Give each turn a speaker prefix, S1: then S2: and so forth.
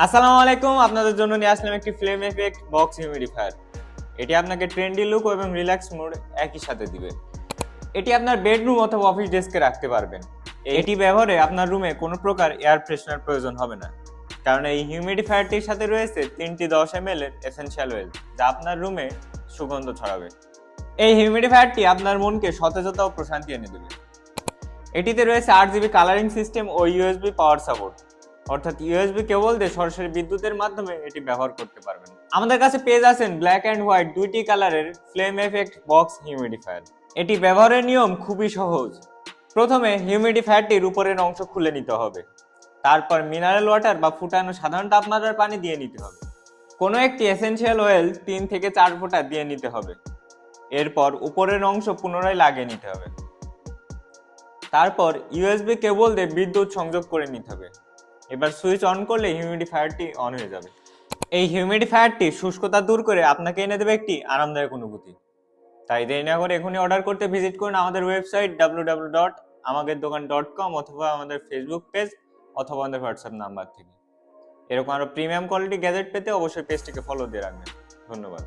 S1: আসসালামু আলাইকুম, আপনাদের জন্য নিয়ে আসলাম একটি ফ্লেম এফেক্ট বক্স হিউমিডিফায়ার। এটি আপনাকে ট্রেন্ডি লুক এবং রিল্যাক্স মুড একই সাথে দিবে। এটি আপনার বেডরুম অথবা অফিস ডেস্কে রাখতে পারবেন। এটি ব্যবহারে আপনার রুমে কোনো প্রকার এয়ার ফ্রেশনার প্রয়োজন হবে না, কারণ এই হিউমিডিফায়ারটির সাথে রয়েছে 3টি 10 ml এর এসেনশিয়াল অয়েল, যা আপনার রুমে সুগন্ধ ছড়াবে। এই হিউমিডিফায়ারটি আপনার মনকে সতেজতা ও প্রশান্তি এনে দেবে। এটিতে রয়েছে 8 GB কালারিং সিস্টেম ও ইউএসবি পাওয়ার সাপোর্ট, অর্থাৎ ইউএসবি কেবল দিয়ে সরাসরি বিদ্যুতের মাধ্যমে এটি ব্যবহার করতে পারবেন। আমাদের কাছে পেয়ে যাচ্ছেন ব্ল্যাক অ্যান্ড হোয়াইট দুইটি কালারের ফ্লেম এফেক্ট বক্স হিউমিডিফায়ার। এটি ব্যবহারের নিয়ম খুবই সহজ। প্রথমে হিউমিডিফায়ারটির উপরের অংশ খুলে নিতে হবে, তারপর মিনারেল ওয়াটার বা ফুটানো সাধারণ তাপমাত্রার পানি দিয়ে নিতে হবে। কোনো একটি এসেনশিয়াল অয়েল 3 থেকে 4 ফোঁটা দিয়ে নিতে হবে। এরপর উপরের অংশ পুনরায় লাগিয়ে নিতে হবে। তারপর ইউএসবি কেবল দিয়ে বিদ্যুৎ সংযোগ করে নিতে হবে। এবার সুইচ অন করলে হিউমিডিফায়ারটি অন হয়ে যাবে। এই হিউমিডিফায়ারটি শুষ্কতা দূর করে আপনাকে এনে দেবে একটি আরামদায়ক অনুভূতি। তাই দেরি না করে এখনই অর্ডার করতে ভিজিট করুন আমাদের ওয়েবসাইট www.amagerdokan.com অথবা আমাদের ফেসবুক পেজ অথবা আমাদের হোয়াটসঅ্যাপ নাম্বার থেকে। এরকম আরো প্রিমিয়াম কোয়ালিটি গ্যাজেট পেতে অবশ্যই পেজটিকে ফলো দিয়ে রাখবেন। ধন্যবাদ।